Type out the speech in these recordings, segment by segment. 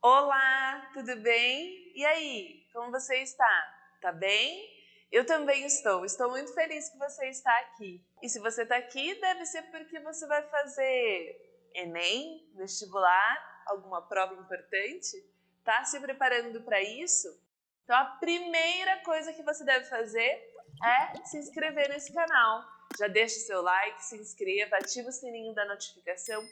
Olá, tudo bem? E aí, como você está? Tá bem? Eu também estou muito feliz que você está aqui. E se você está aqui, deve ser porque você vai fazer Enem, vestibular, alguma prova importante? Tá se preparando para isso? Então a primeira coisa que você deve fazer é se inscrever nesse canal. Já deixa o seu like, se inscreva, ativa o sininho da notificação,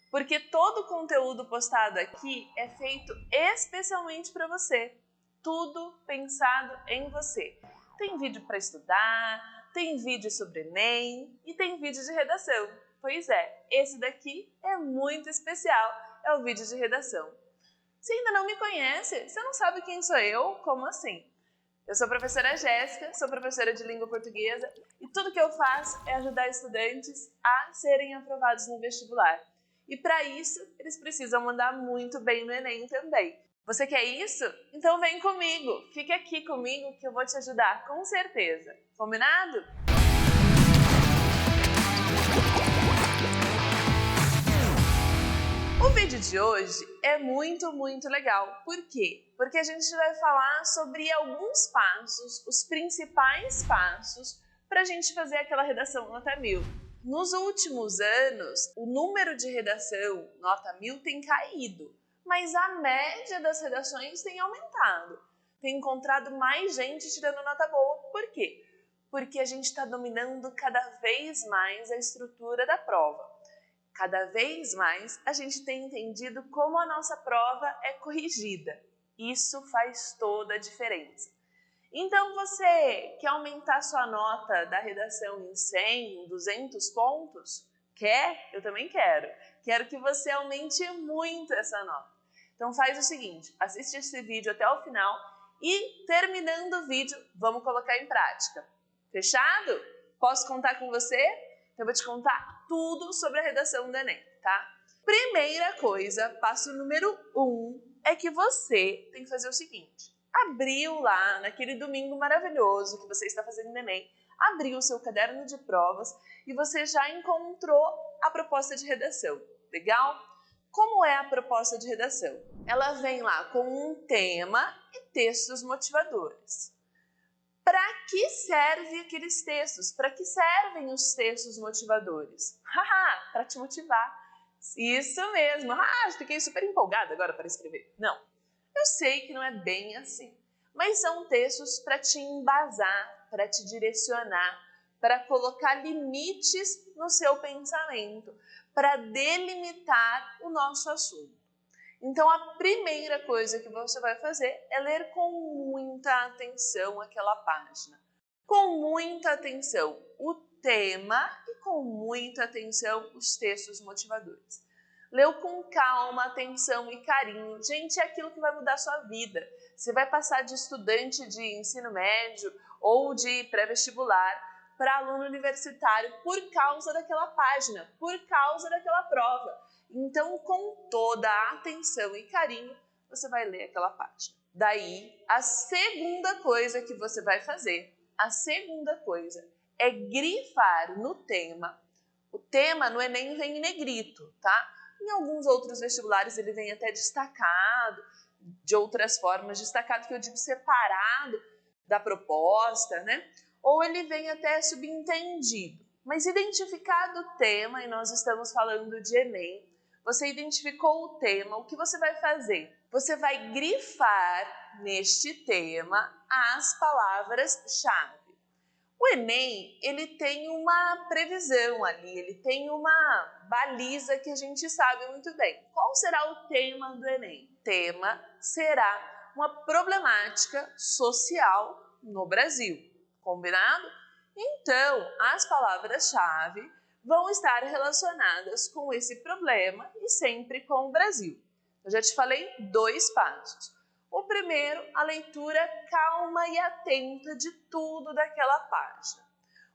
porque todo o conteúdo postado aqui é feito especialmente para você. Tudo pensado em você. Tem vídeo para estudar, tem vídeo sobre Enem e tem vídeo de redação. Pois é, esse daqui é muito especial, é o vídeo de redação. Se ainda não me conhece, você não sabe quem sou eu? Como assim? Eu sou a professora Jéssica, sou professora de língua portuguesa e tudo que eu faço é ajudar estudantes a serem aprovados no vestibular. E para isso, eles precisam mandar muito bem no Enem também. Você quer isso? Então vem comigo, fique aqui comigo que eu vou te ajudar com certeza. Combinado? O vídeo de hoje é muito legal. Por quê? Porque a gente vai falar sobre alguns passos, os principais passos, para a gente fazer aquela redação nota 1000. Nos últimos anos, o número de redação nota 1000 tem caído, mas a média das redações tem aumentado. Tem encontrado mais gente tirando nota boa. Por quê? Porque a gente está dominando cada vez mais a estrutura da prova. Cada vez mais a gente tem entendido como a nossa prova é corrigida. Isso faz toda a diferença. Então você quer aumentar sua nota da redação em 100, 200 pontos? Quer? Eu também quero. Quero que você aumente muito essa nota. Então faz o seguinte, assiste esse vídeo até o final e terminando o vídeo, vamos colocar em prática. Fechado? Posso contar com você? Então eu vou te contar tudo sobre a redação do Enem, tá? Primeira coisa, passo número 1, é que você tem que fazer o seguinte. Abriu lá, naquele domingo maravilhoso que você está fazendo no Enem, abriu o seu caderno de provas e você já encontrou a proposta de redação. Legal? Como é a proposta de redação? Ela vem lá com um tema e textos motivadores. Para que servem aqueles textos? Para que servem os textos motivadores? Haha, para te motivar. Isso mesmo. Fiquei super empolgada agora para escrever. Não, eu sei que não é bem assim, mas são textos para te embasar, para te direcionar, para colocar limites no seu pensamento, para delimitar o nosso assunto. Então, a primeira coisa que você vai fazer é ler com muita atenção aquela página. Com muita atenção o tema e com muita atenção os textos motivadores. Leu com calma, atenção e carinho. Gente, é aquilo que vai mudar a sua vida. Você vai passar de estudante de ensino médio ou de pré-vestibular para aluno universitário por causa daquela página, por causa daquela prova. Então, com toda a atenção e carinho, você vai ler aquela página. Daí, a segunda coisa que você vai fazer, é grifar no tema. O tema no Enem vem em negrito, tá? Em alguns outros vestibulares ele vem até destacado, de outras formas, destacado que eu digo separado da proposta, né? Ou ele vem até subentendido. Mas identificado o tema, e nós estamos falando de Enem, você identificou o tema, o que você vai fazer? Você vai grifar neste tema as palavras-chave. O Enem, ele tem uma previsão ali, ele tem uma baliza que a gente sabe muito bem. Qual será o tema do Enem? O tema será uma problemática social no Brasil. Combinado? Então, as palavras-chave vão estar relacionadas com esse problema e sempre com o Brasil. Eu já te falei 2 passos. O primeiro, a leitura calma e atenta de tudo daquela página.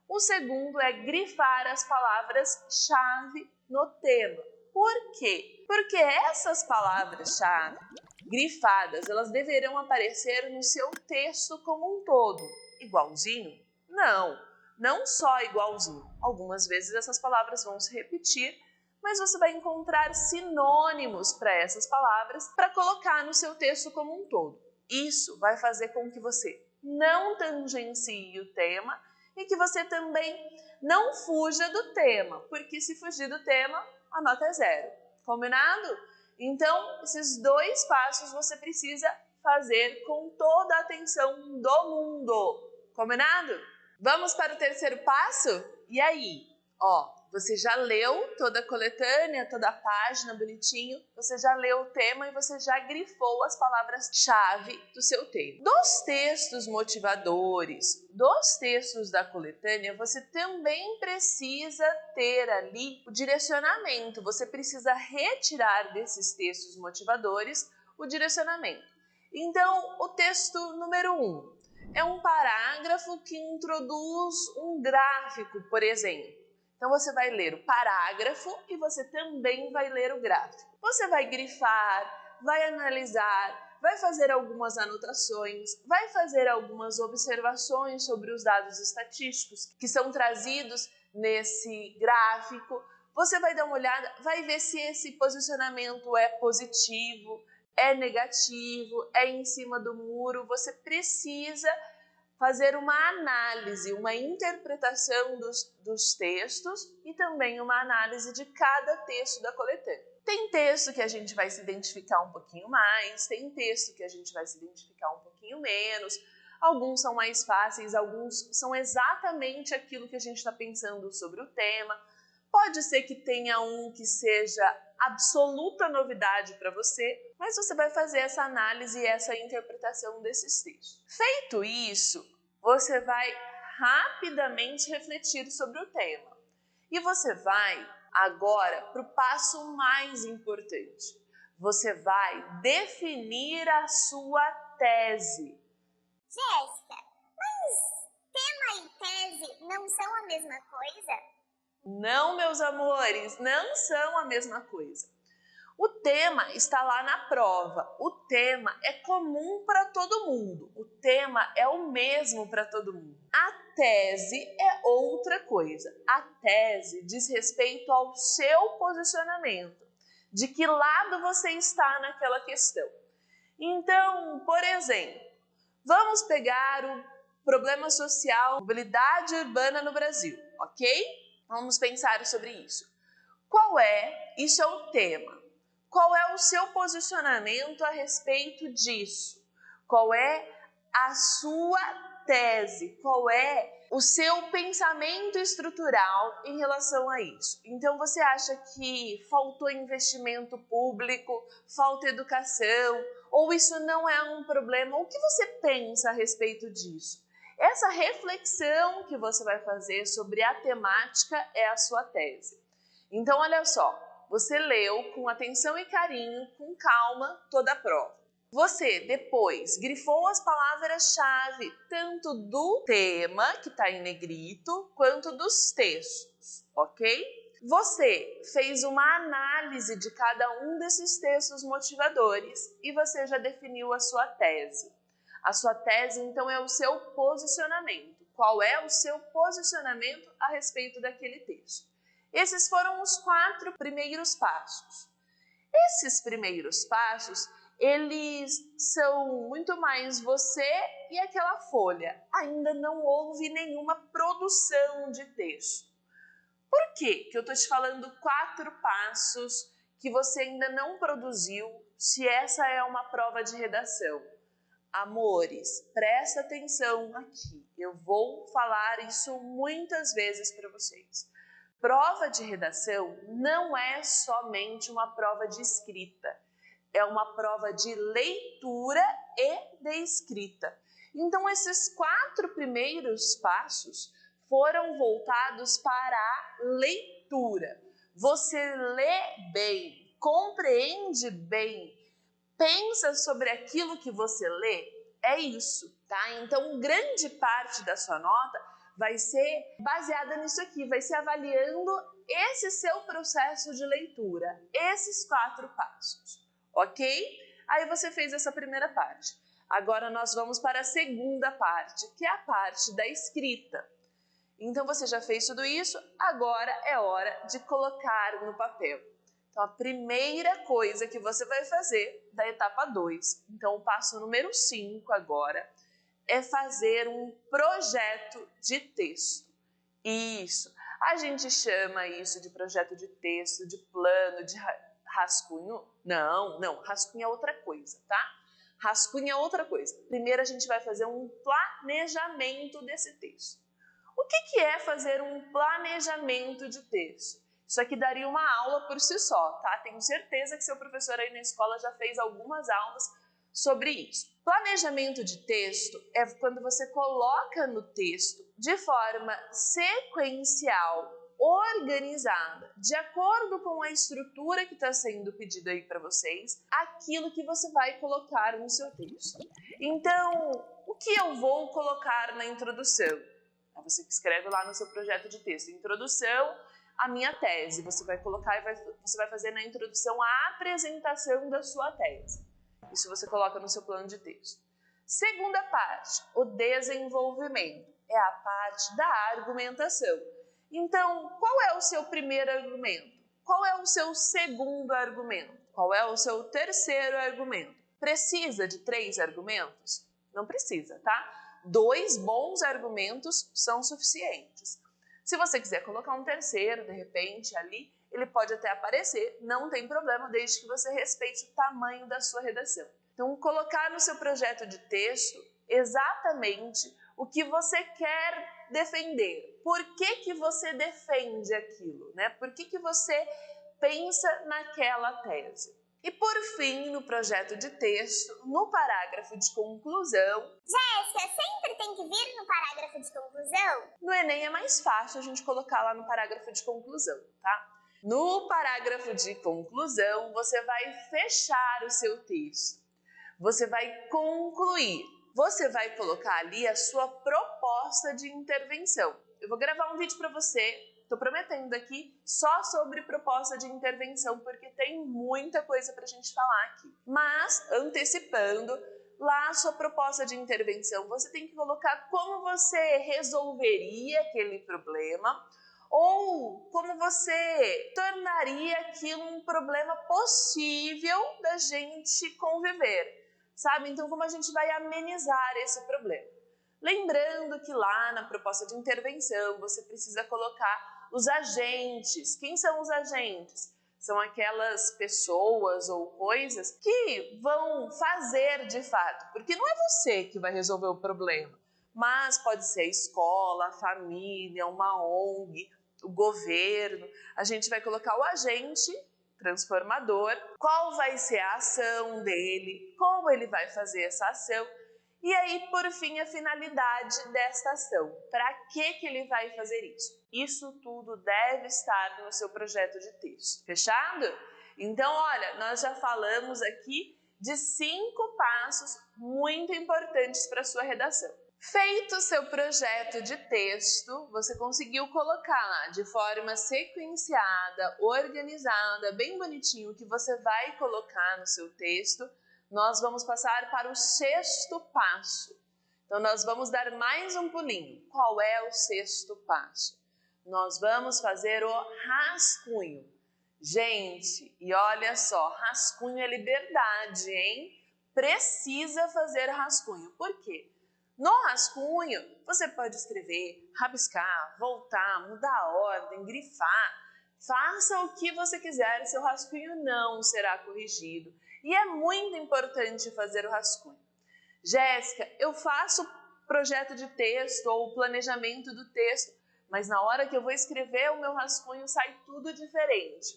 O segundo é grifar as palavras-chave no tema. Por quê? Porque essas palavras-chave grifadas, elas deverão aparecer no seu texto como um todo. Igualzinho? Não, não só igualzinho. Algumas vezes essas palavras vão se repetir, mas você vai encontrar sinônimos para essas palavras para colocar no seu texto como um todo. Isso vai fazer com que você não tangencie o tema e que você também não fuja do tema, porque se fugir do tema, a nota é 0. Combinado? Então, esses 2 passos você precisa fazer com toda a atenção do mundo. Combinado? Vamos para o 3º passo? E aí? Você já leu toda a coletânea, toda a página bonitinho, você já leu o tema e você já grifou as palavras-chave do seu tema. Dos textos motivadores, dos textos da coletânea, você também precisa ter ali o direcionamento, você precisa retirar desses textos motivadores o direcionamento. Então, o texto número 1 é um parágrafo que introduz um gráfico, por exemplo. Então, você vai ler o parágrafo e você também vai ler o gráfico. Você vai grifar, vai analisar, vai fazer algumas anotações, vai fazer algumas observações sobre os dados estatísticos que são trazidos nesse gráfico. Você vai dar uma olhada, vai ver se esse posicionamento é positivo, é negativo, é em cima do muro. Você precisa fazer uma análise, uma interpretação dos textos e também uma análise de cada texto da coletânea. Tem texto que a gente vai se identificar um pouquinho mais, tem texto que a gente vai se identificar um pouquinho menos, alguns são mais fáceis, alguns são exatamente aquilo que a gente está pensando sobre o tema. Pode ser que tenha um que seja absoluta novidade para você, mas você vai fazer essa análise e essa interpretação desses textos. Feito isso, você vai rapidamente refletir sobre o tema. E você vai agora para o passo mais importante. Você vai definir a sua tese. Jéssica, mas tema e tese não são a mesma coisa? Não, meus amores, não são a mesma coisa. O tema está lá na prova. O tema é comum para todo mundo. O tema é o mesmo para todo mundo. A tese é outra coisa. A tese diz respeito ao seu posicionamento, de que lado você está naquela questão. Então, por exemplo, vamos pegar o problema social, mobilidade urbana no Brasil, ok? Vamos pensar sobre isso. Isso é o tema. Qual é o seu posicionamento a respeito disso? Qual é a sua tese? Qual é o seu pensamento estrutural em relação a isso? Então, você acha que faltou investimento público, falta educação, ou isso não é um problema? O que você pensa a respeito disso? Essa reflexão que você vai fazer sobre a temática é a sua tese. Então, olha só. Você leu com atenção e carinho, com calma, toda a prova. Você depois grifou as palavras-chave, tanto do tema, que está em negrito, quanto dos textos, ok? Você fez uma análise de cada um desses textos motivadores e você já definiu a sua tese. A sua tese, então, é o seu posicionamento. Qual é o seu posicionamento a respeito daquele texto? Esses foram os 4 primeiros passos. Esses primeiros passos, eles são muito mais você e aquela folha. Ainda não houve nenhuma produção de texto. Por que eu estou te falando 4 passos que você ainda não produziu, se essa é uma prova de redação? Amores, presta atenção aqui. Eu vou falar isso muitas vezes para vocês. Prova de redação não é somente uma prova de escrita, é uma prova de leitura e de escrita. Então, esses 4 primeiros passos foram voltados para a leitura. Você lê bem, compreende bem, pensa sobre aquilo que você lê, é isso, tá? Então, grande parte da sua nota vai ser baseada nisso aqui, vai ser avaliando esse seu processo de leitura, esses 4 passos, ok? Aí você fez essa primeira parte. Agora nós vamos para a segunda parte, que é a parte da escrita. Então você já fez tudo isso, agora é hora de colocar no papel. Então a primeira coisa que você vai fazer da etapa 2, então o passo número 5 agora, é fazer um projeto de texto. Isso, a gente chama isso de projeto de texto, de plano, de rascunho. Não, rascunho é outra coisa, tá? Rascunho é outra coisa. Primeiro a gente vai fazer um planejamento desse texto. O que é fazer um planejamento de texto? Isso aqui daria uma aula por si só, tá? Tenho certeza que seu professor aí na escola já fez algumas aulas sobre isso. Planejamento de texto é quando você coloca no texto de forma sequencial, organizada, de acordo com a estrutura que está sendo pedida aí para vocês, aquilo que você vai colocar no seu texto. Então, o que eu vou colocar na introdução? Você que escreve lá no seu projeto de texto, introdução à minha tese, você vai colocar e você vai fazer na introdução a apresentação da sua tese. Isso você coloca no seu plano de texto. Segunda parte, o desenvolvimento, é a parte da argumentação. Então, qual é o seu primeiro argumento? Qual é o seu segundo argumento? Qual é o seu terceiro argumento? Precisa de 3 argumentos? Não precisa, tá? 2 bons argumentos são suficientes. Se você quiser colocar um terceiro, de repente, ali, ele pode até aparecer, não tem problema, desde que você respeite o tamanho da sua redação. Então, colocar no seu projeto de texto exatamente o que você quer defender. Por que você defende aquilo, né? Por que você pensa naquela tese? E por fim, no projeto de texto, no parágrafo de conclusão... Jéssica, sempre tem que vir no parágrafo de conclusão? No Enem é mais fácil a gente colocar lá no parágrafo de conclusão, tá? No parágrafo de conclusão, você vai fechar o seu texto. Você vai concluir. Você vai colocar ali a sua proposta de intervenção. Eu vou gravar um vídeo para você. Estou prometendo aqui só sobre proposta de intervenção, porque tem muita coisa para a gente falar aqui. Mas, antecipando, lá a sua proposta de intervenção, você tem que colocar como você resolveria aquele problema ou como você tornaria aquilo um problema possível da gente conviver, sabe? Então, como a gente vai amenizar esse problema? Lembrando que lá na proposta de intervenção você precisa colocar os agentes. Quem são os agentes? São aquelas pessoas ou coisas que vão fazer de fato, porque não é você que vai resolver o problema, mas pode ser a escola, a família, uma ONG, o governo. A gente vai colocar o agente transformador, qual vai ser a ação dele, como ele vai fazer essa ação. E aí, por fim, a finalidade desta ação. Para que ele vai fazer isso? Isso tudo deve estar no seu projeto de texto. Fechado? Então, olha, nós já falamos aqui de 5 passos muito importantes para a sua redação. Feito o seu projeto de texto, você conseguiu colocar lá de forma sequenciada, organizada, bem bonitinho o que você vai colocar no seu texto. Nós vamos passar para o 6º passo. Então, nós vamos dar mais um pulinho. Qual é o 6º passo? Nós vamos fazer o rascunho. Gente, e olha só, rascunho é liberdade, hein? Precisa fazer rascunho. Por quê? No rascunho, você pode escrever, rabiscar, voltar, mudar a ordem, grifar. Faça o que você quiser, seu rascunho não será corrigido. E é muito importante fazer o rascunho. Jéssica, eu faço projeto de texto ou planejamento do texto, mas na hora que eu vou escrever o meu rascunho sai tudo diferente.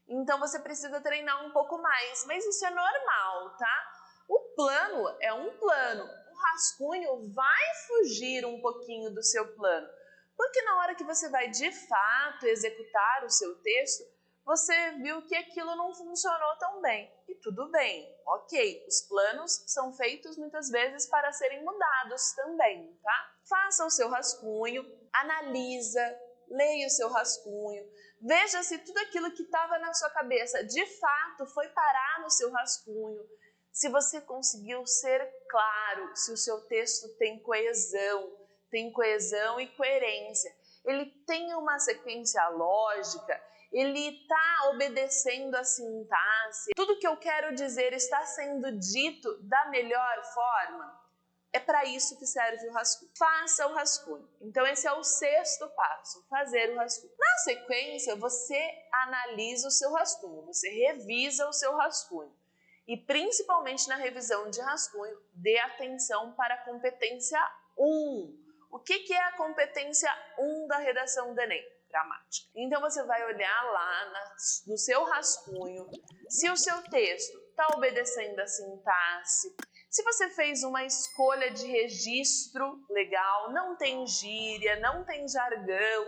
Então você precisa treinar um pouco mais, mas isso é normal, tá? O plano é um plano, o rascunho vai fugir um pouquinho do seu plano, porque na hora que você vai de fato executar o seu texto, você viu que aquilo não funcionou tão bem. E tudo bem, ok. Os planos são feitos muitas vezes para serem mudados também, tá? Faça o seu rascunho, analisa, leia o seu rascunho, veja se tudo aquilo que estava na sua cabeça de fato foi parar no seu rascunho, se você conseguiu ser claro, se o seu texto tem coesão e coerência. ele tem uma sequência lógica, ele está obedecendo a sintaxe, tudo que eu quero dizer está sendo dito da melhor forma? É para isso que serve o rascunho. Faça o rascunho. Então esse é o 6º passo, fazer o rascunho. Na sequência, você analisa o seu rascunho, você revisa o seu rascunho. E principalmente na revisão de rascunho, dê atenção para a competência 1. O que é a competência 1 da redação do Enem? Gramática. Então você vai olhar lá no seu rascunho se o seu texto está obedecendo a sintaxe, se você fez uma escolha de registro legal, não tem gíria, não tem jargão,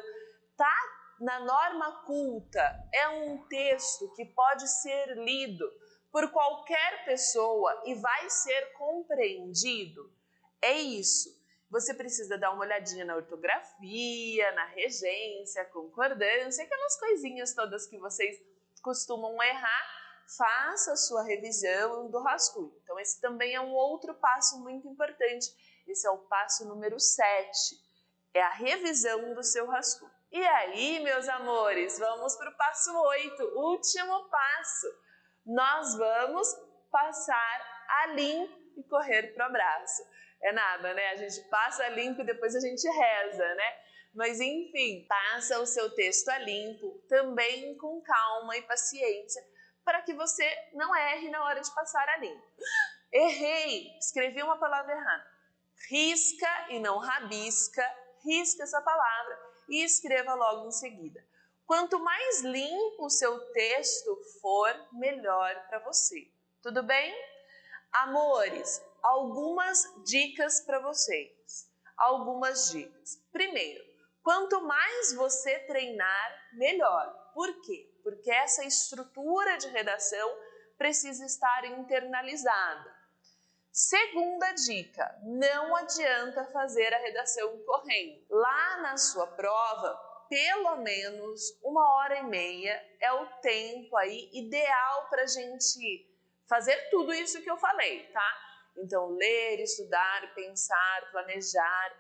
tá na norma culta, é um texto que pode ser lido por qualquer pessoa e vai ser compreendido. É isso. Você precisa dar uma olhadinha na ortografia, na regência, concordância, aquelas coisinhas todas que vocês costumam errar. Faça a sua revisão do rascunho. Então esse também é um outro passo muito importante. Esse é o passo número 7. É a revisão do seu rascunho. E aí, meus amores, vamos para o passo 8, último passo. Nós vamos passar a limpo e correr para o abraço. É nada, né? A gente passa a limpo e depois a gente reza, né? Mas enfim, passa o seu texto a limpo, também com calma e paciência, para que você não erre na hora de passar a limpo. Errei, escrevi uma palavra errada. Risca e não rabisca, risca essa palavra e escreva logo em seguida. Quanto mais limpo o seu texto for, melhor para você. Tudo bem? Amores, algumas dicas para vocês. Algumas dicas. Primeiro, quanto mais você treinar, melhor. Por quê? Porque essa estrutura de redação precisa estar internalizada. Segunda dica, não adianta fazer a redação correndo. Lá na sua prova, pelo menos 1h30 é o tempo aí ideal para a gente fazer tudo isso que eu falei, tá? Então, ler, estudar, pensar, planejar,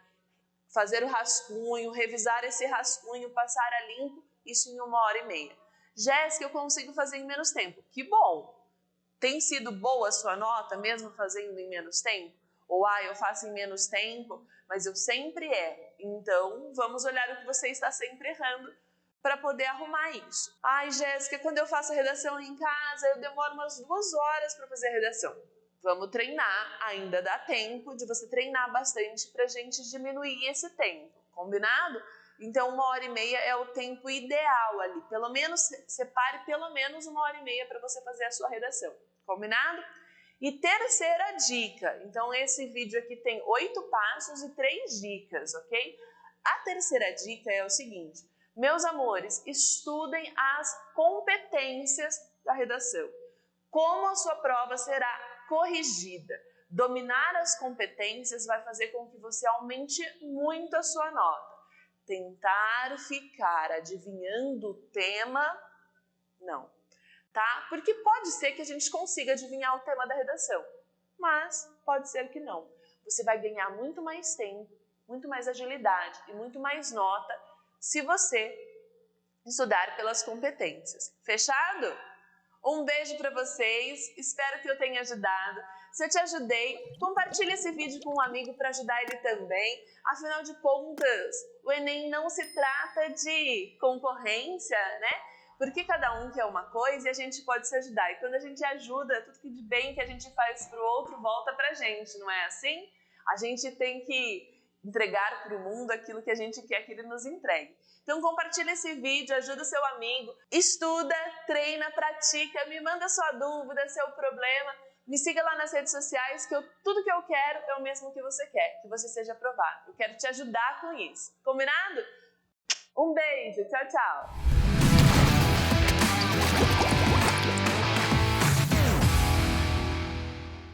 fazer o rascunho, revisar esse rascunho, passar a limpo, isso em 1h30. Jéssica, eu consigo fazer em menos tempo. Que bom! Tem sido boa a sua nota, mesmo fazendo em menos tempo? Ou, eu faço em menos tempo, mas eu sempre erro. Então, vamos olhar o que você está sempre errando para poder arrumar isso. Jéssica, quando eu faço a redação em casa, eu demoro umas 2 horas para fazer a redação. Vamos treinar, ainda dá tempo de você treinar bastante para a gente diminuir esse tempo, combinado? Então 1h30 é o tempo ideal ali, pelo menos separe pelo menos 1h30 para você fazer a sua redação, combinado? E terceira dica, então esse vídeo aqui tem 8 passos e 3 dicas, ok? A terceira dica é o seguinte, meus amores, estudem as competências da redação. Como a sua prova será corrigida. Dominar as competências vai fazer com que você aumente muito a sua nota. Tentar ficar adivinhando o tema, não, tá? Porque pode ser que a gente consiga adivinhar o tema da redação, mas pode ser que não. Você vai ganhar muito mais tempo, muito mais agilidade e muito mais nota se você estudar pelas competências. Fechado? Um beijo para vocês, espero que eu tenha ajudado. Se eu te ajudei, compartilhe esse vídeo com um amigo para ajudar ele também. Afinal de contas, o Enem não se trata de concorrência, né? Porque cada um quer uma coisa e a gente pode se ajudar. E quando a gente ajuda, tudo que de bem que a gente faz para o outro volta para a gente, não é assim? A gente tem que entregar para o mundo aquilo que a gente quer que ele nos entregue. Então compartilha esse vídeo, ajuda o seu amigo, estuda, treina, pratica, me manda sua dúvida, seu problema, me siga lá nas redes sociais que tudo que eu quero é o mesmo que você quer, que você seja aprovado. Eu quero te ajudar com isso. Combinado? Um beijo, tchau, tchau!